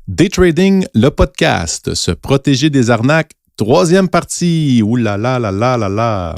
Day Trading, le podcast, se protéger des arnaques, troisième partie. Ouh là là là là là là.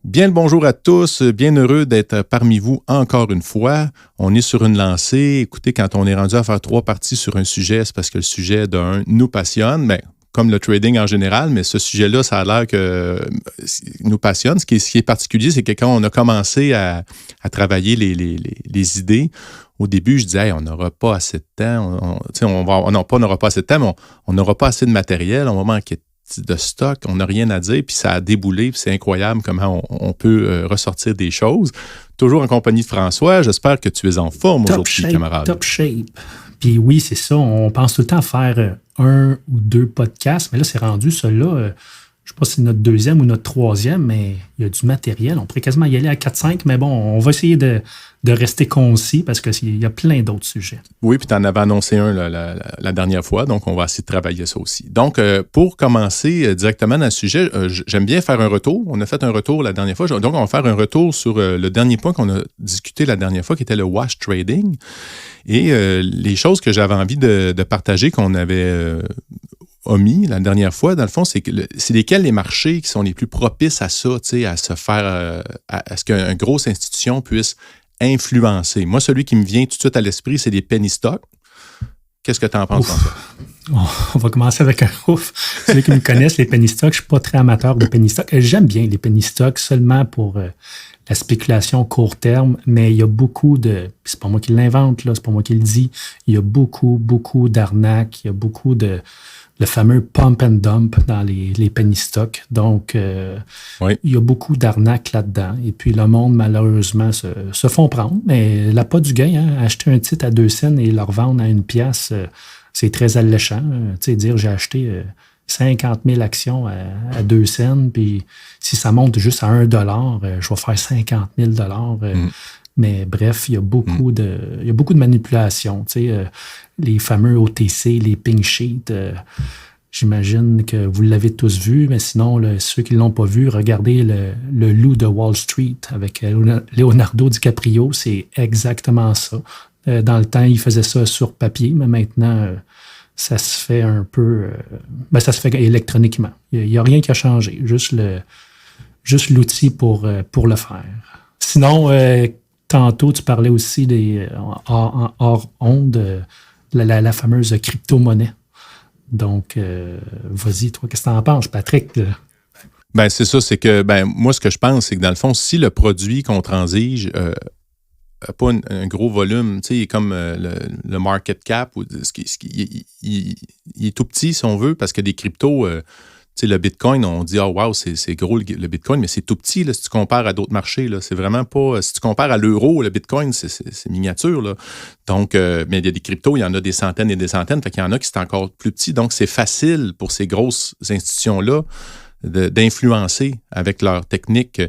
Bien le bonjour à tous, bien heureux d'être parmi vous encore une fois. On est sur une lancée. Écoutez, quand on est rendu à faire 3 parties sur un sujet, c'est parce que le sujet d'un nous passionne, mais comme le trading en général, mais ce sujet-là, ça a l'air que nous passionne. Ce qui est particulier, c'est que quand on a commencé à travailler les idées, au début, je disais, hey, on n'aura pas assez de temps, on n'aura pas assez de temps, mais on n'aura pas assez de matériel, on va manquer de stock, on n'a rien à dire, puis ça a déboulé, puis c'est incroyable comment on peut ressortir des choses. Toujours en compagnie de François, j'espère que tu es en forme aujourd'hui, camarade. Top shape. Puis oui, c'est ça, on pense tout le temps à faire 1 ou 2 podcasts, mais là, c'est rendu celui-là, je ne sais pas si c'est notre 2e ou notre 3e, mais il y a du matériel. On pourrait quasiment y aller à 4-5, mais bon, on va essayer de rester concis parce qu'il y a plein d'autres sujets. Oui, puis tu en avais annoncé un la dernière fois, donc on va essayer de travailler ça aussi. Donc, pour commencer directement dans le sujet, j'aime bien faire un retour. On a fait un retour la dernière fois, donc on va faire un retour sur le dernier point qu'on a discuté la dernière fois, qui était le wash trading. Et les choses que j'avais envie de partager, qu'on avait omis la dernière fois, dans le fond, c'est lesquels les marchés qui sont les plus propices à ça, à se faire, à ce qu'une grosse institution puisse influencer. Moi, celui qui me vient tout de suite à l'esprit, c'est les penny stocks. Qu'est-ce que tu en penses, François? On va commencer avec un ouf. Ceux qui me connaissent, les penny stocks, je ne suis pas très amateur de penny stocks. J'aime bien les penny stocks seulement pour la spéculation court terme, mais il y a beaucoup de... C'est pas moi qui l'invente, là, c'est pas moi qui le dis. Il y a beaucoup d'arnaques, il y a beaucoup de... Le fameux pump and dump dans les penny stocks. Donc, oui. Il y a beaucoup d'arnaques là-dedans. Et puis, le monde, malheureusement, se font prendre. Mais la pas du gain, hein, acheter un titre à 2 cents et le revendre à 1 pièce, c'est très alléchant. Tu sais, dire j'ai acheté 50 000 actions à 2 cents, puis si ça monte juste à 1 $, je vais faire 50 000 $. Mais bref, il y a beaucoup de manipulations. Tu sais, les fameux OTC, les pink sheets, j'imagine que vous l'avez tous vu, mais sinon, ceux qui ne l'ont pas vu, regardez le loup de Wall Street avec Leonardo DiCaprio, c'est exactement ça. Dans le temps, il faisait ça sur papier, mais maintenant, ça se fait un peu... ça se fait électroniquement. Il n'y a rien qui a changé, juste l'outil pour le faire. Sinon... Tantôt, tu parlais aussi hors onde, la fameuse crypto-monnaie. Donc, vas-y, toi, qu'est-ce que tu en penses, Patrick? Ben, c'est ça, c'est que, moi, ce que je pense, c'est que dans le fond, si le produit qu'on transige n'a pas un gros volume, tu sais, comme le market cap, il est tout petit, si on veut, parce que des cryptos... Tu sais, le Bitcoin, on dit « Oh, wow, c'est gros le Bitcoin », mais c'est tout petit là, si tu compares à d'autres marchés. Là. C'est vraiment pas... Si tu compares à l'euro, le Bitcoin, c'est miniature. Là. Donc, mais il y a des cryptos, il y en a des centaines et des centaines, fait qu'il y en a qui sont encore plus petits. Donc, c'est facile pour ces grosses institutions-là d'influencer avec leurs techniques.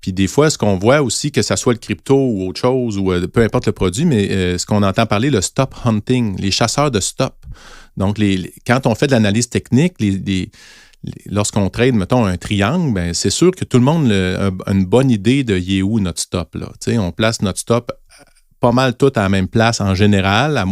Puis des fois, ce qu'on voit aussi, que ça soit le crypto ou autre chose, ou peu importe le produit, mais ce qu'on entend parler, le stop hunting, les chasseurs de stop. Donc, quand on fait de l'analyse technique, lorsqu'on trade, mettons, un triangle, ben c'est sûr que tout le monde a une bonne idée de il est où notre stop. Là. On place notre stop pas mal tout à la même place en général.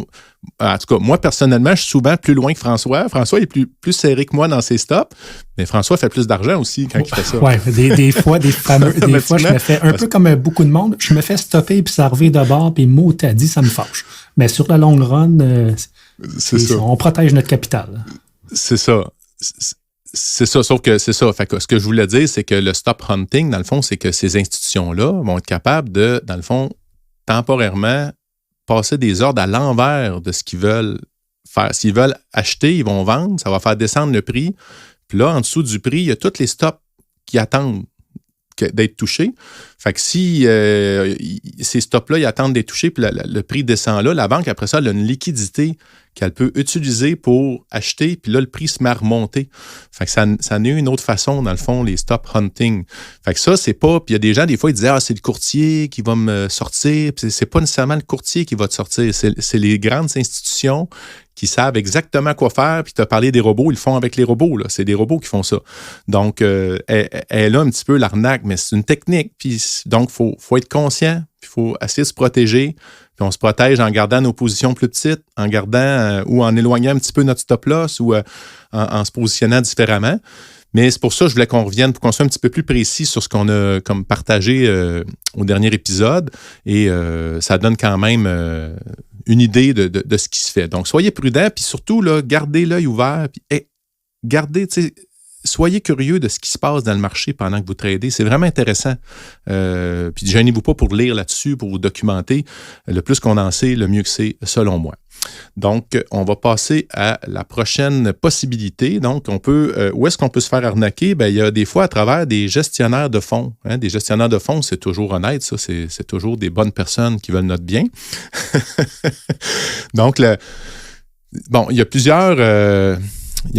En tout cas, moi, personnellement, je suis souvent plus loin que François. François est plus serré que moi dans ses stops, mais François fait plus d'argent aussi quand il fait ça. Oui, des fois, je me fais un peu comme beaucoup de monde, je me fais stopper puis ça revient de bord, puis mot t'as dit, ça me fâche. Mais sur la long run, on protège notre capital. C'est ça. C'est ça, sauf que c'est ça. Fait que ce que je voulais dire, c'est que le stop hunting, dans le fond, c'est que ces institutions-là vont être capables de, dans le fond, temporairement, passer des ordres à l'envers de ce qu'ils veulent faire. S'ils veulent acheter, ils vont vendre, ça va faire descendre le prix. Puis là, en dessous du prix, il y a tous les stops qui attendent d'être touchés. Fait que si ces stops-là, ils attendent d'être touchés, puis le prix descend là, la banque, après ça, elle a une liquidité qu'elle peut utiliser pour acheter, puis là, le prix se met à remonter. Fait que ça en est une autre façon, dans le fond, les stop hunting. Fait que ça, c'est pas... Puis il y a des gens, des fois, ils disaient « Ah, c'est le courtier qui va me sortir. » Puis c'est pas nécessairement le courtier qui va te sortir. C'est les grandes institutions qui savent exactement quoi faire. Puis tu as parlé des robots, ils le font avec les robots. Là. C'est des robots qui font ça. Donc, elle a un petit peu l'arnaque, mais c'est une technique. Puis donc, il faut être conscient, puis il faut essayer de se protéger. Puis on se protège en gardant nos positions plus petites, en gardant ou en éloignant un petit peu notre stop-loss ou en se positionnant différemment. Mais c'est pour ça que je voulais qu'on revienne pour qu'on soit un petit peu plus précis sur ce qu'on a comme partagé au dernier épisode. Et ça donne quand même une idée de ce qui se fait. Donc, soyez prudents, puis surtout, là, gardez l'œil ouvert, puis soyez curieux de ce qui se passe dans le marché pendant que vous tradez. C'est vraiment intéressant. Puis gênez-vous pas pour lire là-dessus, pour vous documenter. Le plus qu'on en sait, le mieux que c'est, selon moi. Donc, on va passer à la prochaine possibilité. Donc, où est-ce qu'on peut se faire arnaquer? Bien, il y a des fois à travers des gestionnaires de fonds. Hein? Des gestionnaires de fonds, c'est toujours honnête, ça. C'est toujours des bonnes personnes qui veulent notre bien. Donc, il y a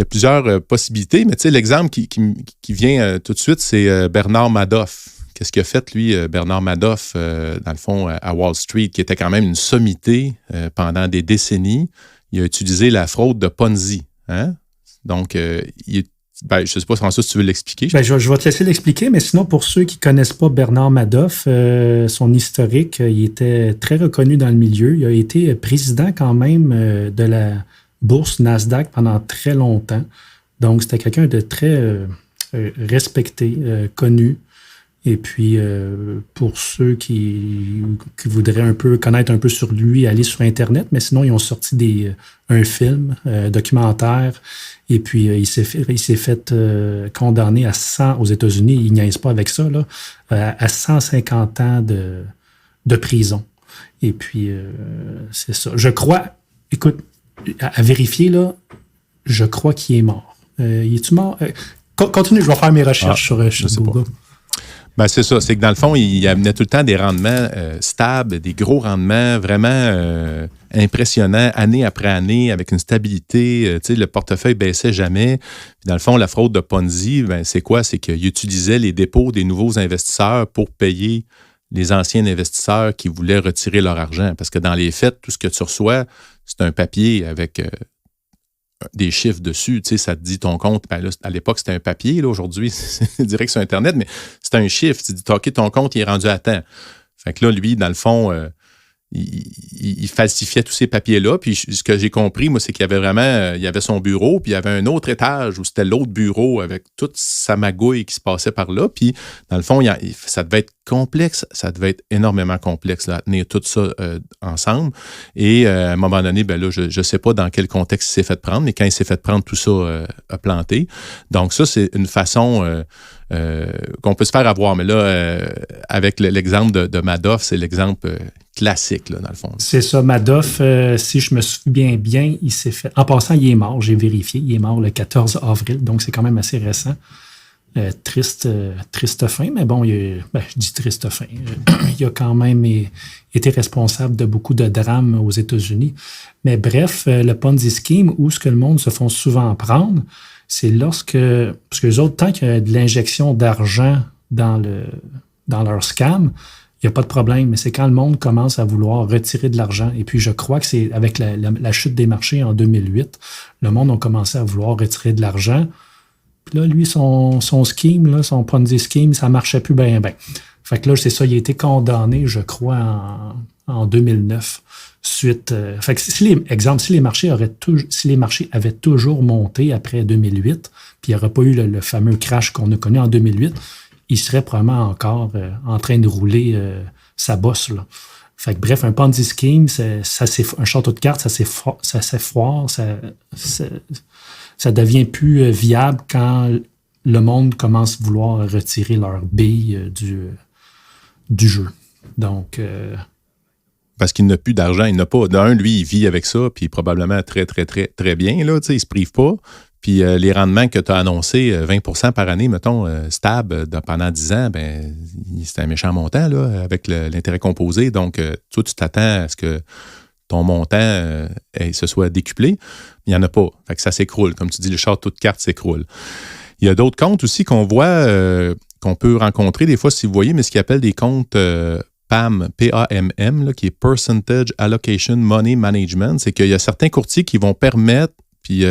plusieurs possibilités, mais tu sais, l'exemple qui vient tout de suite, c'est Bernard Madoff. Qu'est-ce qu'il a fait, lui, Bernard Madoff, dans le fond, à Wall Street, qui était quand même une sommité pendant des décennies? Il a utilisé la fraude de Ponzi. Hein? Donc, je ne sais pas, François, si tu veux l'expliquer. Je vais te laisser l'expliquer, mais sinon, pour ceux qui ne connaissent pas Bernard Madoff, son historique, il était très reconnu dans le milieu. Il a été président quand même de la bourse Nasdaq pendant très longtemps. Donc, c'était quelqu'un de très respecté, connu. Et puis, pour ceux qui voudraient un peu connaître un peu sur lui, aller sur Internet, mais sinon, ils ont sorti un film, documentaire, et puis il s'est fait condamner à 100 aux États-Unis, il niaise pas avec ça, là, à 150 ans de prison. Et puis, c'est ça. Je crois, écoute, à vérifier, là, je crois qu'il est mort. Es-tu mort? Continue, je vais faire mes recherches sur Google. Ben c'est ça. C'est que dans le fond, il amenait tout le temps des rendements stables, des gros rendements vraiment impressionnants, année après année, avec une stabilité. Tu sais, le portefeuille baissait jamais. Puis dans le fond, la fraude de Ponzi, ben, c'est quoi? C'est qu'il utilisait les dépôts des nouveaux investisseurs pour payer les anciens investisseurs qui voulaient retirer leur argent. Parce que dans les faits, tout ce que tu reçois, c'est un papier avec des chiffres dessus, tu sais, ça te dit ton compte. Ben là, à l'époque, c'était un papier. Là, aujourd'hui, c'est direct sur Internet, mais c'est un chiffre. Tu dis, OK, ton compte, il est rendu à temps. Fait que là, lui, dans le fond, il falsifiait tous ces papiers-là. Puis ce que j'ai compris, moi, c'est qu'il y avait vraiment, il y avait son bureau, puis il y avait un autre étage où c'était l'autre bureau avec toute sa magouille qui se passait par là. Puis, dans le fond, ça devait être complexe. Ça devait être énormément complexe là, à tenir tout ça ensemble. Et à un moment donné, ben là, je ne sais pas dans quel contexte il s'est fait prendre, mais quand il s'est fait prendre, tout ça a planté. Donc ça, c'est une façon qu'on peut se faire avoir. Mais là, avec l'exemple de Madoff, c'est l'exemple classique, là, dans le fond. C'est ça, Madoff, si je me souviens bien, il s'est fait... En passant, il est mort, j'ai vérifié. Il est mort le 14 avril, donc c'est quand même assez récent. Triste fin, mais bon, je dis triste fin. Il a quand même été responsable de beaucoup de drames aux États-Unis. Mais bref, le Ponzi scheme, où ce que le monde se font souvent prendre, c'est parce que les autres, tant qu'il y a de l'injection d'argent dans leur scam, il n'y a pas de problème, mais c'est quand le monde commence à vouloir retirer de l'argent. Et puis, je crois que c'est avec la chute des marchés en 2008, le monde a commencé à vouloir retirer de l'argent. Puis là, lui, son scheme, là, son Ponzi scheme, ça ne marchait plus bien. Fait que là, c'est ça, il a été condamné, je crois, en 2009. Fait que si les marchés avaient toujours monté après 2008, puis il n'y aurait pas eu le fameux crash qu'on a connu en 2008, il serait probablement encore en train de rouler sa bosse, là. Fait que bref, un Ponzi scheme, un château de cartes, ça s'effroire, ça devient plus viable quand le monde commence à vouloir retirer leurs billes du jeu. Donc... Parce qu'il n'a plus d'argent, il n'a pas. D'un, lui, il vit avec ça, puis probablement très, très, très, très bien, là, tu sais, il ne se prive pas. Puis les rendements que tu as annoncés, 20% par année, mettons, stable pendant 10 ans, ben c'est un méchant montant là, avec l'intérêt composé. Donc, toi, tu t'attends à ce que ton montant se soit décuplé. Il n'y en a pas. Fait que ça s'écroule. Comme tu dis, le château de cartes s'écroule. Il y a d'autres comptes aussi qu'on voit, qu'on peut rencontrer des fois, si vous voyez, mais ce qu'ils appellent des comptes PAM, P-A-M-M, là, qui est Percentage Allocation Money Management. C'est qu'il y a certains courtiers qui vont permettre. Puis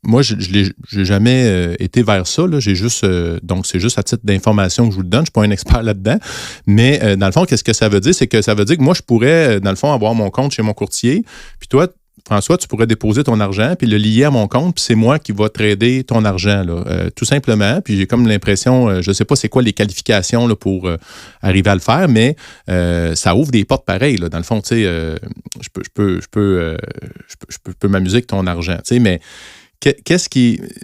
moi, je n'ai jamais été vers ça. Là. J'ai juste, donc, c'est juste à titre d'information que je vous le donne. Je ne suis pas un expert là-dedans. Mais dans le fond, qu'est-ce que ça veut dire? C'est que ça veut dire que moi, je pourrais, dans le fond, avoir mon compte chez mon courtier. Puis toi, François, tu pourrais déposer ton argent puis le lier à mon compte, puis c'est moi qui va trader ton argent, là, tout simplement. Puis j'ai comme l'impression, je ne sais pas c'est quoi les qualifications là, pour arriver à le faire, mais ça ouvre des portes pareilles. Là. Dans le fond, tu sais, je peux m'amuser avec ton argent, tu sais, mais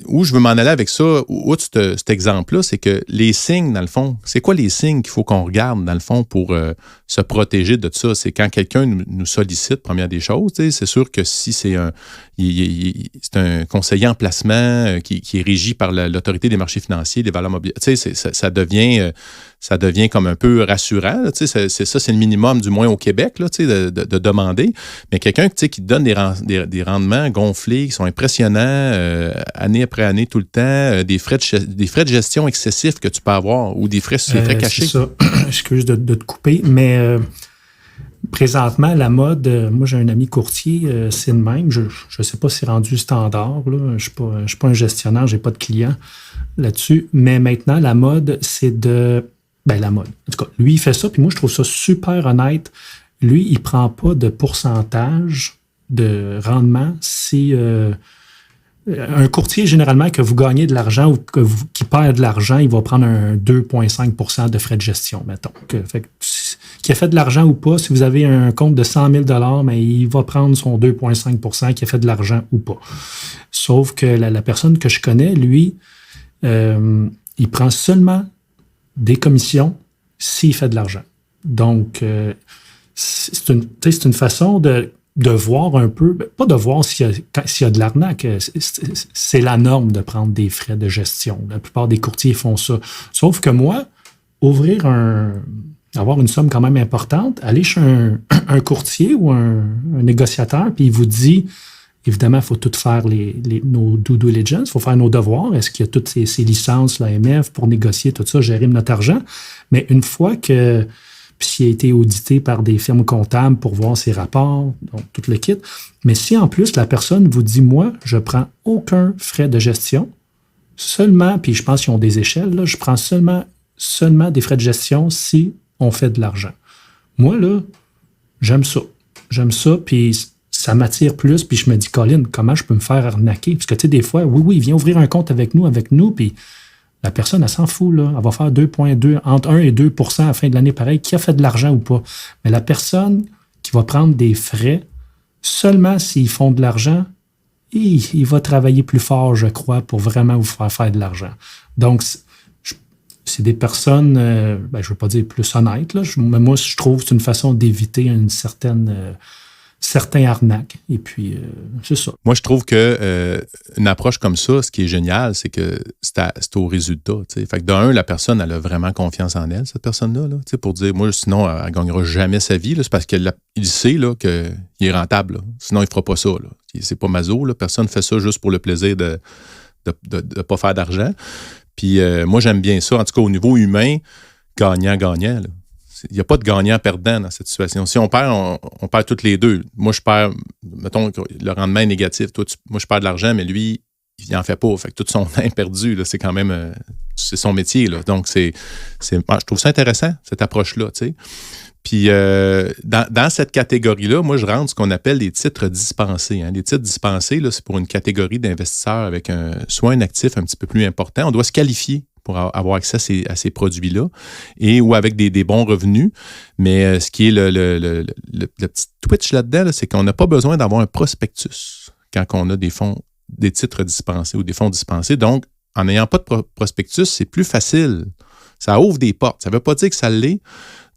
où je veux m'en aller avec ça, outre cet exemple-là, c'est que les signes, dans le fond, c'est quoi les signes qu'il faut qu'on regarde, dans le fond, pour se protéger de ça? C'est quand quelqu'un nous sollicite, première des choses, c'est sûr que si c'est un conseiller en placement qui est régi par l'autorité des marchés financiers, des valeurs mobilières, ça devient comme un peu rassurant. C'est le minimum, du moins au Québec, là, de demander. Mais quelqu'un qui donne des rendements gonflés, qui sont impressionnants, année après année, tout le temps, des frais de gestion excessifs que tu peux avoir ou des frais cachés. C'est ça. Excuse de te couper, mais présentement, la mode, moi j'ai un ami courtier, c'est le même. Je ne sais pas si c'est rendu standard. Là. Je ne suis pas un gestionnaire, je n'ai pas de clients là-dessus. Mais maintenant, la mode, c'est de... la mode. En tout cas, lui, il fait ça, puis moi, je trouve ça super honnête. Lui, il ne prend pas de pourcentage de rendement si... un courtier, généralement, que vous gagnez de l'argent ou qui perd de l'argent, il va prendre un 2,5 % de frais de gestion, mettons. Qui a fait de l'argent ou pas, si vous avez un compte de 100 000 mais il va prendre son 2,5 % qui a fait de l'argent ou pas. Sauf que la personne que je connais, lui, il prend seulement des commissions s'il fait de l'argent. Donc, c'est une façon de voir un peu, pas de voir s'il y a de l'arnaque, c'est la norme de prendre des frais de gestion. La plupart des courtiers font ça. Sauf que moi, avoir une somme quand même importante, aller chez un courtier ou un négociateur, puis il vous dit, évidemment, il faut tout faire nos due diligence, il faut faire nos devoirs. Est-ce qu'il y a toutes ces licences, l'AMF, pour négocier tout ça, gérer notre argent? Mais une fois que... Puis s'il a été audité par des firmes comptables pour voir ses rapports, donc tout le kit. Mais si en plus la personne vous dit, moi, je prends aucun frais de gestion, seulement, puis je pense qu'ils ont des échelles, là, je prends seulement des frais de gestion si on fait de l'argent. Moi, là, j'aime ça. J'aime ça, puis ça m'attire plus, puis je me dis, Colin, comment je peux me faire arnaquer? Parce que, tu sais, des fois, oui, viens ouvrir un compte avec nous, puis la personne, elle s'en fout, là. Elle va faire 2,2, entre 1 et 2 % à la fin de l'année, pareil, qui a fait de l'argent ou pas. Mais la personne qui va prendre des frais, seulement s'ils font de l'argent, il va travailler plus fort, je crois, pour vraiment vous faire de l'argent. Donc, c'est des personnes, je ne veux pas dire plus honnêtes, là, mais moi, je trouve que c'est une façon d'éviter une certains arnaques. Et puis, c'est ça. Moi, je trouve que une approche comme ça, ce qui est génial, c'est que c'est au résultat. T'sais. Fait que d'un, la personne, elle a vraiment confiance en elle, cette personne-là, là, pour dire, moi, sinon, elle ne gagnera jamais sa vie. Là, c'est parce qu'il sait là, qu'il est rentable. Là. Sinon, il ne fera pas ça. Là. C'est pas maso. Là. Personne ne fait ça juste pour le plaisir de ne pas faire d'argent. Puis moi, j'aime bien ça. En tout cas, au niveau humain, gagnant-gagnant. Là. Il n'y a pas de gagnant-perdant dans cette situation. Si on perd, on perd toutes les deux. Moi, je perds, mettons, le rendement est négatif. Moi, je perds de l'argent, mais lui, il n'en fait pas. Fait que tout son temps est perdu. Là, c'est quand même, c'est son métier. Là. Donc, je trouve ça intéressant, cette approche-là. Tu sais. Puis, dans cette catégorie-là, moi, je rentre ce qu'on appelle les titres dispensés. Hein. Les titres dispensés, là, c'est pour une catégorie d'investisseurs avec soit un actif un petit peu plus important. On doit se qualifier pour avoir accès à ces produits-là, ou avec des bons revenus. Mais ce qui est le petit twitch là-dedans, là, c'est qu'on n'a pas besoin d'avoir un prospectus quand on a des titres dispensés ou des fonds dispensés. Donc, en n'ayant pas de prospectus, c'est plus facile. Ça ouvre des portes. Ça ne veut pas dire que ça l'est.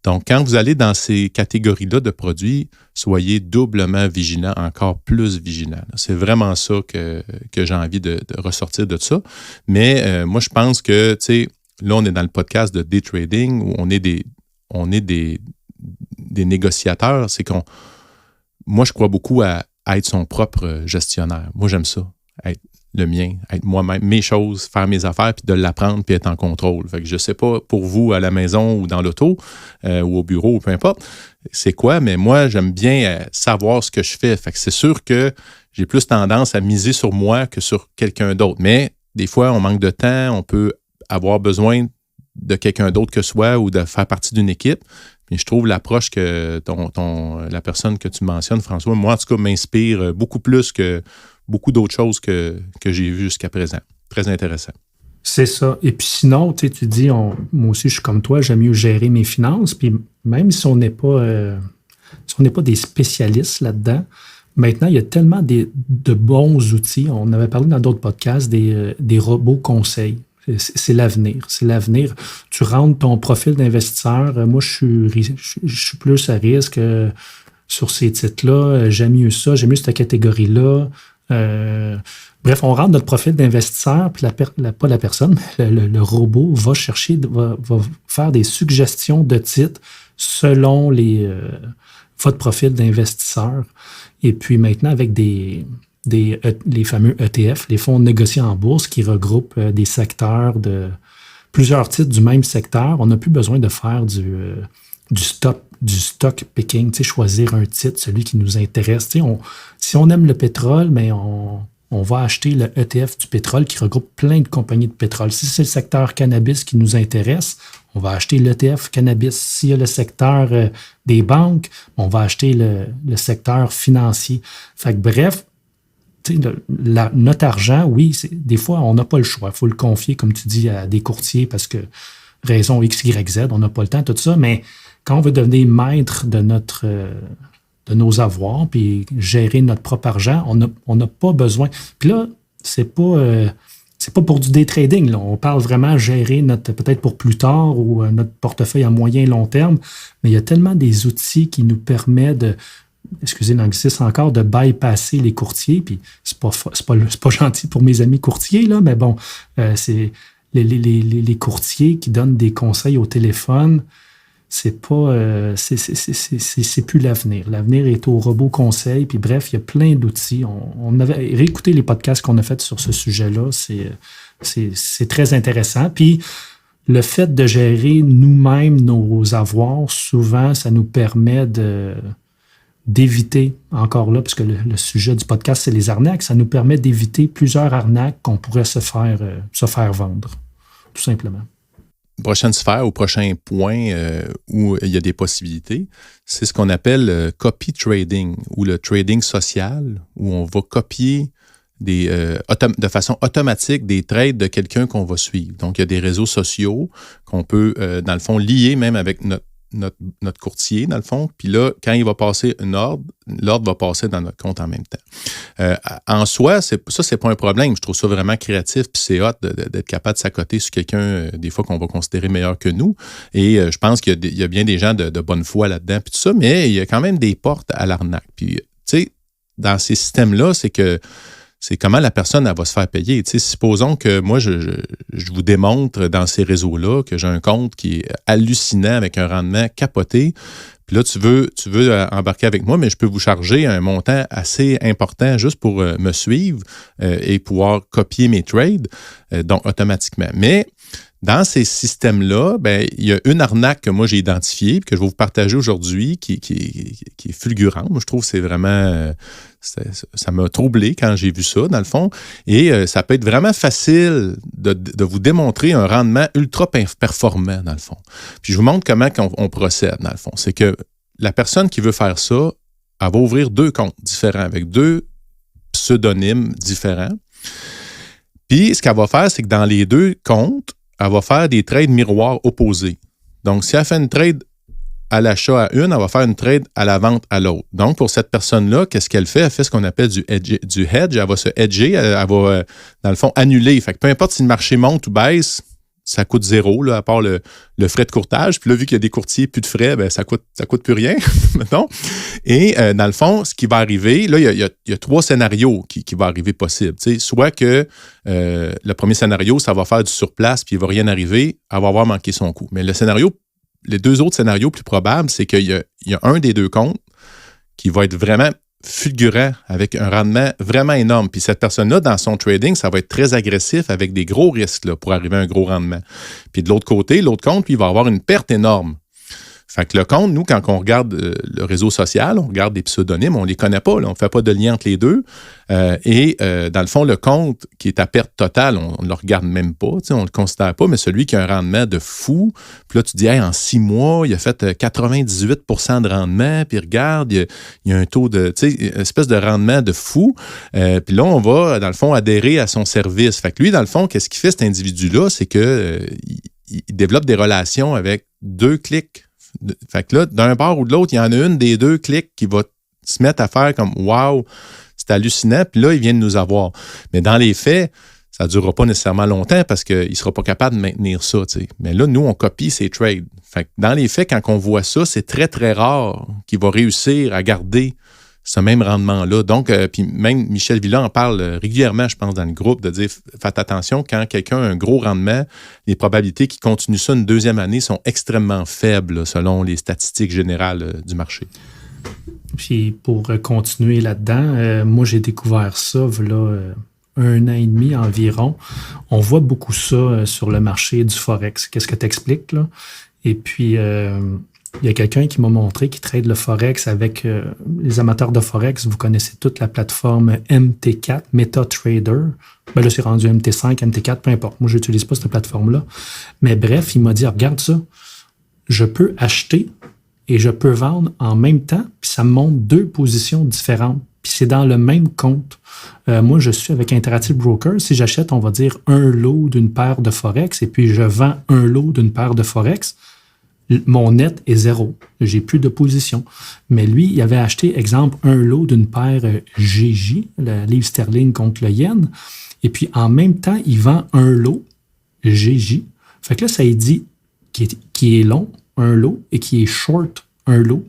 Donc, quand vous allez dans ces catégories-là de produits, soyez doublement vigilants, encore plus vigilants. C'est vraiment ça que j'ai envie de ressortir de ça. Mais moi, je pense que, tu sais, là, on est dans le podcast de day trading où on est des négociateurs. C'est qu'on... moi, je crois beaucoup à être son propre gestionnaire. Moi, j'aime ça, être le mien, être moi-même, mes choses, faire mes affaires, puis de l'apprendre, puis être en contrôle. Fait que je sais pas pour vous à la maison ou dans l'auto ou au bureau ou peu importe, c'est quoi, mais moi, j'aime bien savoir ce que je fais. Fait que c'est sûr que j'ai plus tendance à miser sur moi que sur quelqu'un d'autre. Mais des fois, on manque de temps, on peut avoir besoin de quelqu'un d'autre que soi ou de faire partie d'une équipe. Puis je trouve l'approche que la personne que tu mentionnes, François, moi, en tout cas, m'inspire beaucoup plus que beaucoup d'autres choses que j'ai vues jusqu'à présent. Très intéressant. C'est ça. Et puis sinon, tu dis, moi aussi, je suis comme toi, j'aime mieux gérer mes finances. Puis même si on n'est pas des spécialistes là-dedans, maintenant, il y a tellement de bons outils. On avait parlé dans d'autres podcasts des robots conseils. C'est l'avenir. C'est l'avenir. Tu rentres ton profil d'investisseur. Moi, je suis plus à risque sur ces titres-là. J'aime mieux ça. J'aime mieux cette catégorie-là. Bref, on rentre notre profil d'investisseur, puis pas la personne, mais le robot va faire des suggestions de titres selon votre profil d'investisseur. Et puis maintenant, avec les fameux ETF, les fonds négociés en bourse qui regroupent des secteurs de plusieurs titres du même secteur, on n'a plus besoin de faire du stock picking, choisir un titre, celui qui nous intéresse. Si on aime le pétrole, mais on va acheter le ETF du pétrole qui regroupe plein de compagnies de pétrole. Si c'est le secteur cannabis qui nous intéresse, on va acheter l'ETF cannabis. S'il y a le secteur des banques, on va acheter le secteur financier. Fait que bref, notre argent, oui, des fois, on n'a pas le choix. Il faut le confier, comme tu dis, à des courtiers parce que raison X, Y, Z, on n'a pas le temps, tout ça. Mais quand on veut devenir maître de nos avoirs puis gérer notre propre argent, on n'a pas besoin. Puis là, c'est pas pour du day trading. Là. On parle vraiment gérer peut-être pour plus tard ou notre portefeuille à moyen et long terme. Mais il y a tellement des outils qui nous permettent excusez l'anglicisme encore, de bypasser les courtiers. Puis c'est pas gentil pour mes amis courtiers, là, mais bon, c'est les courtiers qui donnent des conseils au téléphone. C'est plus l'avenir. L'avenir est au robot conseil. Puis bref, il y a plein d'outils. On avait réécouté les podcasts qu'on a fait sur ce sujet-là. C'est très intéressant. Puis le fait de gérer nous-mêmes nos avoirs, souvent, ça nous permet d'éviter, encore là, parce que le sujet du podcast, c'est les arnaques, ça nous permet d'éviter plusieurs arnaques qu'on pourrait se faire vendre, tout simplement. Prochaine sphère ou prochain point où il y a des possibilités, c'est ce qu'on appelle copy trading ou le trading social, où on va copier de façon automatique des trades de quelqu'un qu'on va suivre. Donc, il y a des réseaux sociaux qu'on peut, dans le fond, lier même avec notre courtier, dans le fond. Puis là, quand il va passer une ordre, l'ordre va passer dans notre compte en même temps. En soi, c'est pas un problème. Je trouve ça vraiment créatif, puis c'est hot d'être capable de s'accoter sur quelqu'un, des fois, qu'on va considérer meilleur que nous. Et je pense qu'il y a bien des gens de bonne foi là-dedans, puis tout ça, mais il y a quand même des portes à l'arnaque. Puis, tu sais, dans ces systèmes-là, c'est comment la personne elle va se faire payer. Tu sais, supposons que moi, je vous démontre dans ces réseaux-là que j'ai un compte qui est hallucinant avec un rendement capoté. Puis là, tu veux embarquer avec moi, mais je peux vous charger un montant assez important juste pour me suivre et pouvoir copier mes trades, donc automatiquement. Mais dans ces systèmes-là, ben, il y a une arnaque que moi j'ai identifiée et que je vais vous partager aujourd'hui qui est fulgurante. Moi, je trouve que c'est vraiment... ça m'a troublé quand j'ai vu ça, dans le fond. Et ça peut être vraiment facile de vous démontrer un rendement ultra performant, dans le fond. Puis je vous montre comment on procède, dans le fond. C'est que la personne qui veut faire ça, elle va ouvrir 2 comptes différents avec 2 pseudonymes différents. Puis ce qu'elle va faire, c'est que dans les 2 comptes, elle va faire des trades miroirs opposés. Donc, si elle fait une trade à l'achat à une, elle va faire une trade à la vente à l'autre. Donc, pour cette personne-là, qu'est-ce qu'elle fait? Elle fait ce qu'on appelle du hedge. Elle va se hedger, elle va, dans le fond, annuler. Fait que peu importe si le marché monte ou baisse, ça coûte 0, là, à part le frais de courtage. Puis là, vu qu'il y a des courtiers, plus de frais, ben, ça coûte plus rien, mettons. Et dans le fond, ce qui va arriver, là, il y a 3 scénarios qui vont arriver possibles. T'sais. Soit que le premier scénario, ça va faire du surplace, puis il ne va rien arriver, elle va avoir manqué son coup. Mais les 2 autres scénarios plus probables, c'est qu'il y a un des 2 comptes qui va être vraiment fulgurant, avec un rendement vraiment énorme. Puis cette personne-là, dans son trading, ça va être très agressif avec des gros risques là, pour arriver à un gros rendement. Puis de l'autre côté, l'autre compte, lui, il va avoir une perte énorme. Fait que le compte, nous, quand on regarde le réseau social, on regarde des pseudonymes, on ne les connaît pas, là, on ne fait pas de lien entre les deux. Dans le fond, le compte qui est à perte totale, on ne le regarde même pas, on ne le considère pas, mais celui qui a un rendement de fou, puis là, tu dis, hey, en 6 mois, il a fait 98 % de rendement, puis regarde, il y a un taux de, une espèce de rendement de fou. Puis là, on va, dans le fond, adhérer à son service. Fait que lui, dans le fond, qu'est-ce qu'il fait, cet individu-là? C'est qu'il développe des relations avec 2 clics. Fait que là, d'un bord ou de l'autre, il y en a une des 2 clics qui va se mettre à faire comme « Wow, c'est hallucinant », puis là, il vient de nous avoir. Mais dans les faits, ça ne durera pas nécessairement longtemps parce qu'il ne sera pas capable de maintenir ça. T'sais. Mais là, nous, on copie ses trades. Fait que dans les faits, quand on voit ça, c'est très, très rare qu'il va réussir à garder ce même rendement-là. Donc, puis même Michel Villa en parle régulièrement, je pense, dans le groupe, de dire faites attention, quand quelqu'un a un gros rendement, les probabilités qu'il continue ça une 2e année sont extrêmement faibles là, selon les statistiques générales du marché. Puis pour continuer là-dedans, moi j'ai découvert ça là, 1 an et demi environ. On voit beaucoup ça sur le marché du Forex. Qu'est-ce que tu expliques là? Et puis il y a quelqu'un qui m'a montré qui trade le Forex avec les amateurs de Forex. Vous connaissez toute la plateforme MT4, MetaTrader. Ben là, c'est rendu MT5, MT4, peu importe. Moi, je n'utilise pas cette plateforme-là. Mais bref, il m'a dit, regarde ça, je peux acheter et je peux vendre en même temps, puis ça me montre 2 positions différentes. Puis c'est dans le même compte. Moi, je suis avec Interactive Broker. Si j'achète, on va dire, un lot d'une paire de Forex et puis je vends un lot d'une paire de Forex, mon net est 0. J'ai plus de position. Mais lui, il avait acheté, exemple, un lot d'une paire GJ, le livre sterling contre le yen. Et puis, en même temps, il vend un lot GJ. Fait que là, ça dit qui est long, un lot, et qui est short, un lot.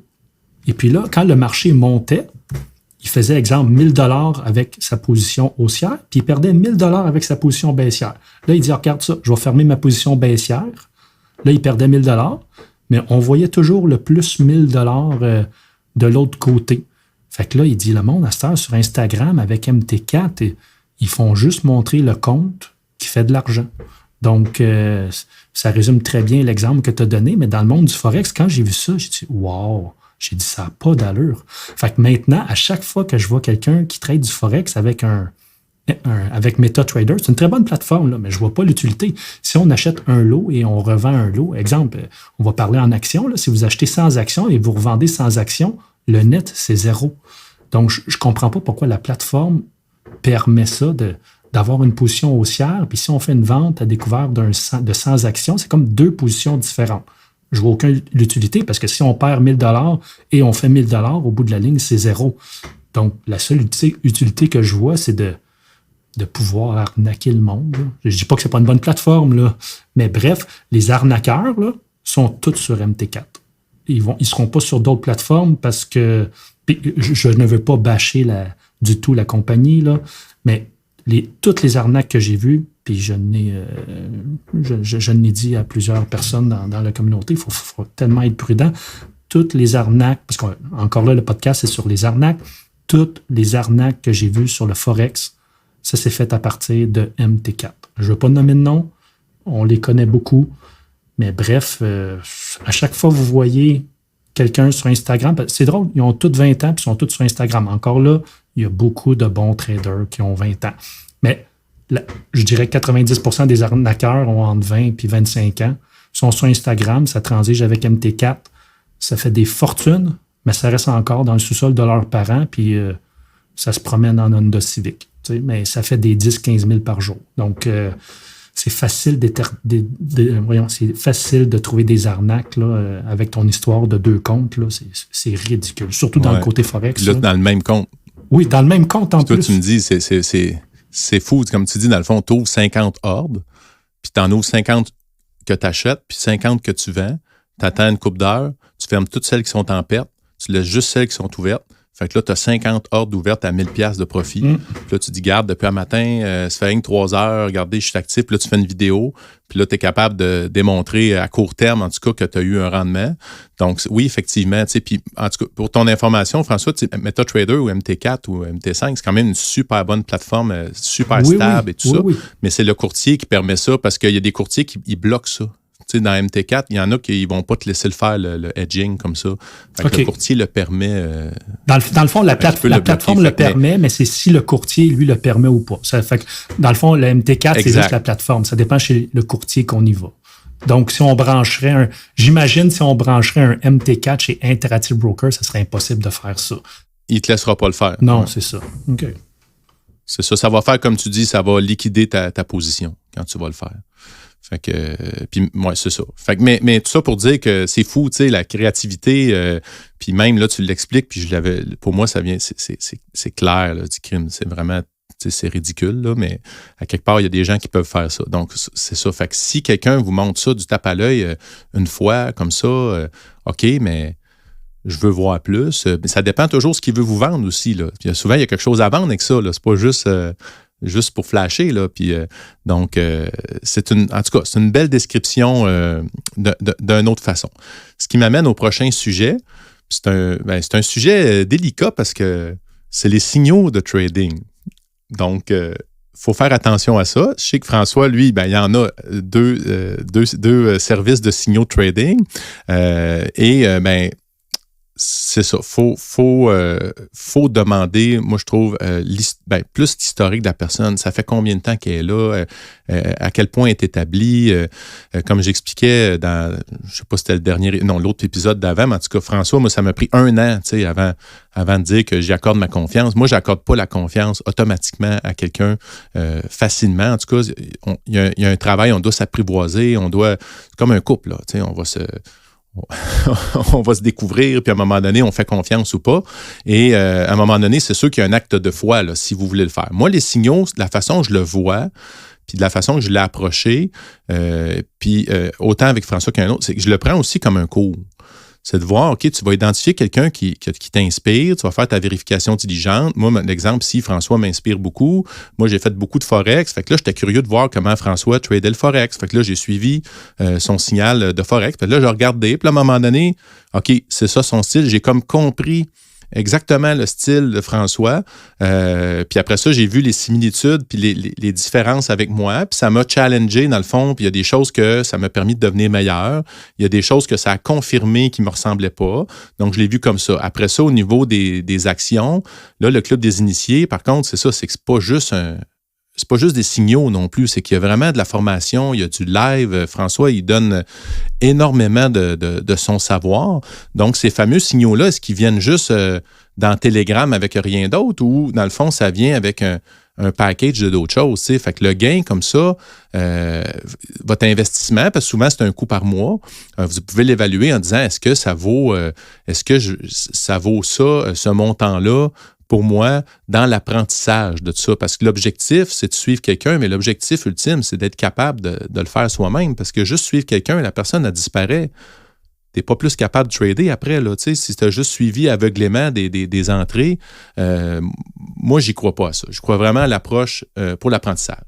Et puis là, quand le marché montait, il faisait, exemple, 1000 $ avec sa position haussière, puis il perdait 1000 $ avec sa position baissière. Là, il dit, regarde ça, je vais fermer ma position baissière. Là, il perdait 1000 $, mais on voyait toujours le plus 1000 $ de l'autre côté. Fait que là, il dit, le monde, à cette heure, sur Instagram, avec MT4, ils font juste montrer le compte qui fait de l'argent. Donc, ça résume très bien l'exemple que tu as donné, mais dans le monde du Forex, quand j'ai vu ça, j'ai dit, wow, j'ai dit, ça n'a pas d'allure. Fait que maintenant, à chaque fois que je vois quelqu'un qui trade du Forex avec avec MetaTrader, c'est une très bonne plateforme, là, mais je ne vois pas l'utilité. Si on achète un lot et on revend un lot, exemple, on va parler en actions, là, si vous achetez 100 actions et vous revendez 100 actions, le net, c'est 0. Donc, je ne comprends pas pourquoi la plateforme permet ça d'avoir une position haussière, puis si on fait une vente à découvert de 100 actions, c'est comme 2 positions différentes. Je ne vois aucune utilité parce que si on perd 1000 $ et on fait 1000 $, au bout de la ligne, c'est 0. Donc, la seule utilité que je vois, c'est de pouvoir arnaquer le monde. Là. Je ne dis pas que ce n'est pas une bonne plateforme, là. Mais bref, les arnaqueurs là, sont tous sur MT4. Ils ne seront pas sur d'autres plateformes parce que je ne veux pas bâcher du tout la compagnie, là, mais toutes les arnaques que j'ai vues, puis je n'ai dit à plusieurs personnes dans la communauté, il faut tellement être prudent. Toutes les arnaques, parce qu'encore là, le podcast, c'est sur les arnaques. Toutes les arnaques que j'ai vues sur le Forex, ça s'est fait à partir de MT4. Je ne veux pas nommer de nom, on les connaît beaucoup, mais bref, à chaque fois que vous voyez quelqu'un sur Instagram, c'est drôle, ils ont tous 20 ans et ils sont tous sur Instagram. Encore là, il y a beaucoup de bons traders qui ont 20 ans. Mais je dirais que 90% des arnaqueurs ont entre 20 et 25 ans, sont sur Instagram, ça transige avec MT4, ça fait des fortunes, mais ça reste encore dans le sous-sol de leurs parents, puis ça se promène en Honda Civic. Mais ça fait des 10-15 000 par jour. Donc, c'est facile c'est facile de trouver des arnaques là, avec ton histoire de 2 comptes. Là, c'est ridicule. Surtout dans le côté Forex. Là, dans le même compte. Oui, dans le même compte en plus. Toi, tu me dis, c'est fou. Comme tu dis, dans le fond, tu ouvres 50 ordres, puis tu en ouvres 50 que tu achètes, puis 50 que tu vends. Tu attends une couple d'heures, tu fermes toutes celles qui sont en perte, tu laisses juste celles qui sont ouvertes. Fait que là, tu as 50 ordres ouvertes à 1000$ de profit. Puis là, tu dis, garde, depuis un matin, ça fait rien que 3 heures, regardez, je suis actif. Puis là, tu fais une vidéo. Puis là, tu es capable de démontrer à court terme, en tout cas, que tu as eu un rendement. Donc, oui, effectivement. Puis, en tout cas, pour ton information, François, MetaTrader ou MT4 ou MT5, c'est quand même une super bonne plateforme, super stable et tout ça. Oui. Mais c'est le courtier qui permet ça parce qu'il y a des courtiers qui bloquent ça. Tu sais, dans MT4, il y en a qui ne vont pas te laisser le faire, le hedging comme ça. Fait que le courtier le permet. Dans le fond, la plateforme le permet, mais c'est si le courtier, lui, le permet ou pas. Ça fait que, dans le fond, le MT4, c'est juste la plateforme. Ça dépend chez le courtier qu'on y va. Donc, si on brancherait j'imagine, si on brancherait un MT4 chez Interactive Broker, ça serait impossible de faire ça. Il ne te laissera pas le faire. Non, c'est ça. OK. C'est ça. Ça va faire, comme tu dis, ça va liquider ta position quand tu vas le faire. Fait que, puis, ouais, c'est ça. Fait que, mais tout ça pour dire que c'est fou, tu sais, la créativité, puis même, là, tu l'expliques, puis pour moi, ça vient, c'est clair, là, du crime. C'est vraiment, tu sais, c'est ridicule, là, mais à quelque part, il y a des gens qui peuvent faire ça. Donc, c'est ça. Fait que si quelqu'un vous montre ça du tape à l'œil une fois, comme ça, OK, mais je veux voir plus. Mais ça dépend toujours de ce qu'il veut vous vendre aussi, là. Puis souvent, il y a quelque chose à vendre avec ça, là. C'est pas juste pour flasher, là. Puis, donc, en tout cas, c'est une belle description d'une autre façon. Ce qui m'amène au prochain sujet. C'est un sujet délicat parce que c'est les signaux de trading. Donc, faut faire attention à ça. Je sais que François, lui, il y en a deux services de signaux de trading. C'est ça. Faut demander, moi, je trouve, plus l'historique de la personne. Ça fait combien de temps qu'elle est là? À quel point elle est établie? Comme j'expliquais je sais pas si c'était l'autre épisode d'avant, mais en tout cas, François, moi, ça m'a pris 1 an, tu sais, avant de dire que j'y accorde ma confiance. Moi, j'accorde pas la confiance automatiquement à quelqu'un facilement. En tout cas, il y a un travail, on doit s'apprivoiser, c'est comme un couple, là, tu sais, on va se découvrir, puis à un moment donné, on fait confiance ou pas. Et à un moment donné, c'est sûr qu'il y a un acte de foi, là, si vous voulez le faire. Moi, les signaux, de la façon dont je le vois, puis de la façon que je l'ai approché, puis autant avec François qu'un autre, c'est que je le prends aussi comme un cours. C'est de voir, OK, tu vas identifier quelqu'un qui t'inspire, tu vas faire ta vérification diligente. Moi, l'exemple, si François m'inspire beaucoup, moi, j'ai fait beaucoup de Forex. Fait que là, j'étais curieux de voir comment François tradait le Forex. Fait que là, j'ai suivi son signal de Forex. Puis là, j'ai regardé. Puis à un moment donné, OK, c'est ça son style. J'ai comme compris exactement le style de François. Puis après ça, j'ai vu les similitudes puis les différences avec moi. Puis ça m'a challengé, dans le fond. Puis il y a des choses que ça m'a permis de devenir meilleur. Il y a des choses que ça a confirmé qui ne me ressemblaient pas. Donc, je l'ai vu comme ça. Après ça, au niveau des actions, là, le Club des initiés, par contre, c'est que c'est pas juste c'est pas juste des signaux non plus, c'est qu'il y a vraiment de la formation, il y a du live. François, il donne énormément de son savoir. Donc, ces fameux signaux-là, est-ce qu'ils viennent juste dans Telegram avec rien d'autre ou, dans le fond, ça vient avec un package d'autres choses, tu sais. Fait que le gain comme ça, votre investissement, parce que souvent, c'est un coût par mois, vous pouvez l'évaluer en disant, est-ce que ça vaut ça, ce montant-là, pour moi, dans l'apprentissage de tout ça. Parce que l'objectif, c'est de suivre quelqu'un, mais l'objectif ultime, c'est d'être capable de le faire soi-même. Parce que juste suivre quelqu'un, la personne, elle disparaît. Tu n'es pas plus capable de trader après, là. Tu sais, si tu as juste suivi aveuglément des entrées, moi, j'y crois pas à ça. Je crois vraiment à l'approche pour l'apprentissage.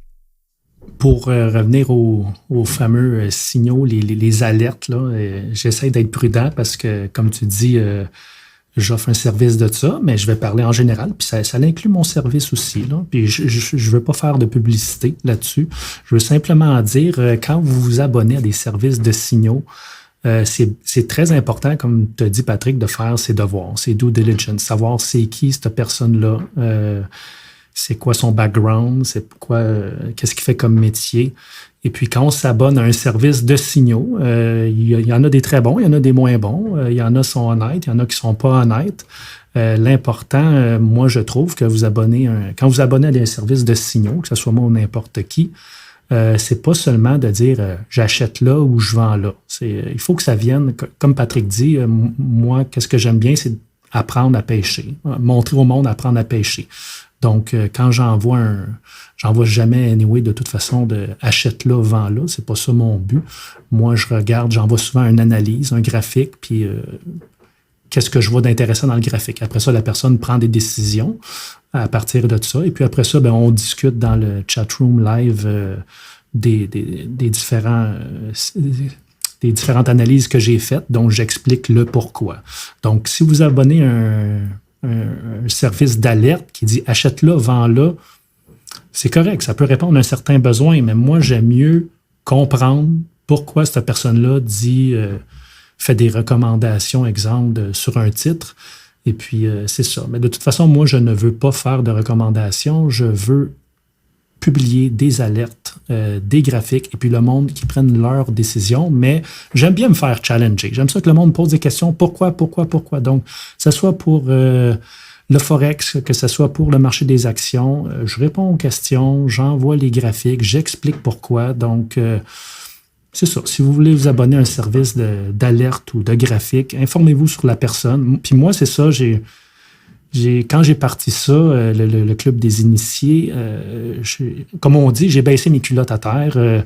Pour revenir aux fameux signaux, les alertes, là, j'essaie d'être prudent parce que, comme tu dis, j'offre un service de ça, mais je vais parler en général, puis ça inclut mon service aussi, là. Puis je veux pas faire de publicité là-dessus. Je veux simplement dire, quand vous vous abonnez à des services de signaux, c'est très important, comme tu as dit, Patrick, de faire ses devoirs, ses due diligence, savoir c'est qui cette personne-là, c'est quoi son background, qu'est-ce qu'il fait comme métier. Et puis, quand on s'abonne à un service de signaux, il y en a des très bons, il y en a des moins bons, il y en a qui sont honnêtes, il y en a qui ne sont pas honnêtes. L'important, moi, je trouve que quand vous abonnez à des services de signaux, que ce soit moi ou n'importe qui, c'est pas seulement de dire j'achète là ou je vends là. Il faut que ça vienne, comme Patrick dit, moi, qu'est-ce que j'aime bien, c'est apprendre à pêcher, montrer au monde apprendre à pêcher. Donc, quand j'envoie jamais, anyway, de toute façon, de achète là, vends là, c'est pas ça mon but. Moi, j'envoie souvent une analyse, un graphique, puis qu'est-ce que je vois d'intéressant dans le graphique. Après ça, la personne prend des décisions à partir de ça. Et puis après ça, on discute dans le chatroom live des différentes analyses que j'ai faites, dont j'explique le pourquoi. Donc, si vous abonnez un service d'alerte qui dit « achète-là, vends-là », c'est correct, ça peut répondre à un certain besoin, mais moi, j'aime mieux comprendre pourquoi cette personne-là dit fait des recommandations, exemple, sur un titre. Et puis, c'est ça. Mais de toute façon, moi, je ne veux pas faire de recommandations. Je veux publier des alertes, des graphiques, et puis le monde qui prenne leurs décisions. Mais j'aime bien me faire challenger. J'aime ça que le monde pose des questions. Pourquoi? Donc, que ce soit pour le Forex, que ce soit pour le marché des actions, je réponds aux questions, j'envoie les graphiques, j'explique pourquoi. Donc, c'est ça. Si vous voulez vous abonner à un service d'alerte ou de graphique, informez-vous sur la personne. Puis moi, c'est ça, quand j'ai parti ça, le club des initiés, comme on dit, j'ai baissé mes culottes à terre.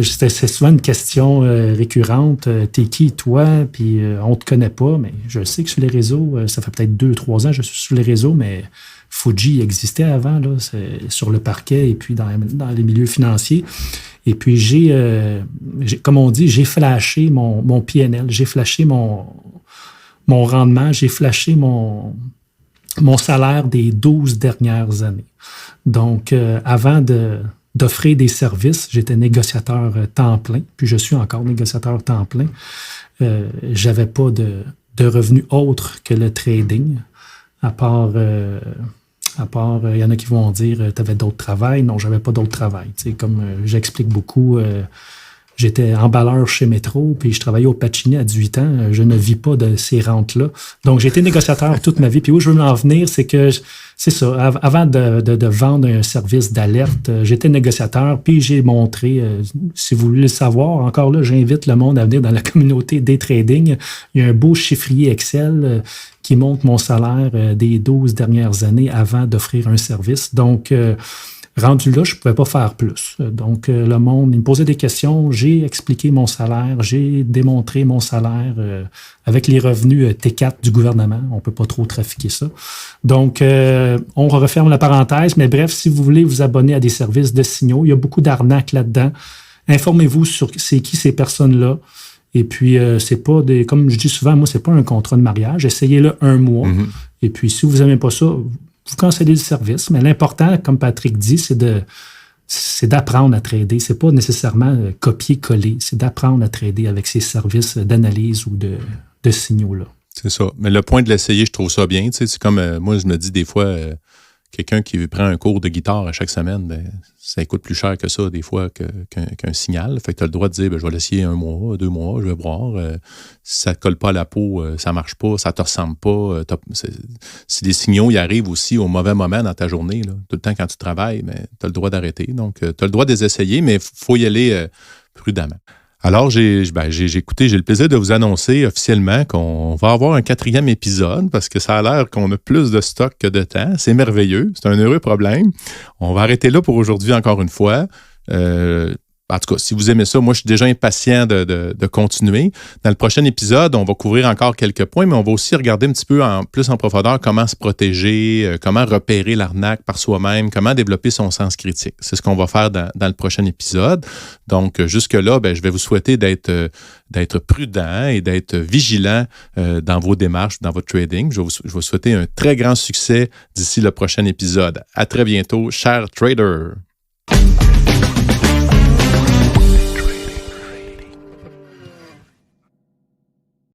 C'est souvent une question récurrente. T'es qui, toi? Puis on te connaît pas, mais je sais que sur les réseaux, ça fait peut-être 2-3 ans que je suis sur les réseaux, mais Fuji existait avant, là, sur le parquet et puis dans les milieux financiers. Et puis j'ai comme on dit, j'ai flashé mon PNL, j'ai flashé mon rendement, j'ai flashé mon salaire des 12 dernières années. Donc, avant d'offrir des services, j'étais négociateur temps plein, puis je suis encore négociateur temps plein. J'avais pas de revenus autres que le trading, à part, il y en a qui vont dire, tu avais d'autres travails. Non, j'avais pas d'autres travail. Tu sais, comme j'explique beaucoup, j'étais emballeur chez Métro, puis je travaillais au Pacini à 18 ans. Je ne vis pas de ces rentes-là. Donc, j'ai été négociateur toute ma vie. Puis où je veux en venir, c'est que, c'est ça, avant de vendre un service d'alerte, j'étais négociateur, puis j'ai montré, si vous voulez le savoir, encore là, j'invite le monde à venir dans la communauté des trading. Il y a un beau chiffrier Excel qui montre mon salaire des 12 dernières années avant d'offrir un service. Donc, rendu là, je ne pouvais pas faire plus. Donc, le monde, il me posait des questions. J'ai expliqué mon salaire. J'ai démontré mon salaire avec les revenus T4 du gouvernement. On ne peut pas trop trafiquer ça. Donc, on referme la parenthèse. Mais bref, si vous voulez vous abonner à des services de signaux, il y a beaucoup d'arnaques là-dedans. Informez-vous sur c'est qui ces personnes-là. Et puis, c'est pas comme je dis souvent, moi, c'est pas un contrat de mariage. Essayez-le 1 mois. Mm-hmm. Et puis, si vous n'aimez pas ça, vous cancellez le service. Mais l'important, comme Patrick dit, c'est d'apprendre à trader. C'est pas nécessairement copier-coller. C'est d'apprendre à trader avec ces services d'analyse ou de signaux-là. C'est ça. Mais le point de l'essayer, je trouve ça bien. Tu sais, c'est comme, moi, je me dis des fois, quelqu'un qui prend un cours de guitare à chaque semaine, ben, ça coûte plus cher que ça, des fois, qu'un signal. Fait que tu as le droit de dire, ben, je vais l'essayer 1 mois, 2 mois, je vais voir. Si ça ne te colle pas à la peau, ça ne marche pas, ça ne te ressemble pas. Si les signaux y arrivent aussi au mauvais moment dans ta journée, là, tout le temps quand tu travailles, ben, tu as le droit d'arrêter. Donc, tu as le droit de les essayer, mais il faut y aller prudemment. Alors, j'ai le plaisir de vous annoncer officiellement qu'on va avoir un 4e épisode parce que ça a l'air qu'on a plus de stock que de temps. C'est merveilleux. C'est un heureux problème. On va arrêter là pour aujourd'hui encore une fois. En tout cas, si vous aimez ça, moi, je suis déjà impatient de continuer. Dans le prochain épisode, on va couvrir encore quelques points, mais on va aussi regarder un petit peu plus en profondeur comment se protéger, comment repérer l'arnaque par soi-même, comment développer son sens critique. C'est ce qu'on va faire dans le prochain épisode. Donc, jusque-là, ben, je vais vous souhaiter d'être prudent et d'être vigilant dans vos démarches, dans votre trading. Je vais vous souhaiter un très grand succès d'ici le prochain épisode. À très bientôt, chers traders!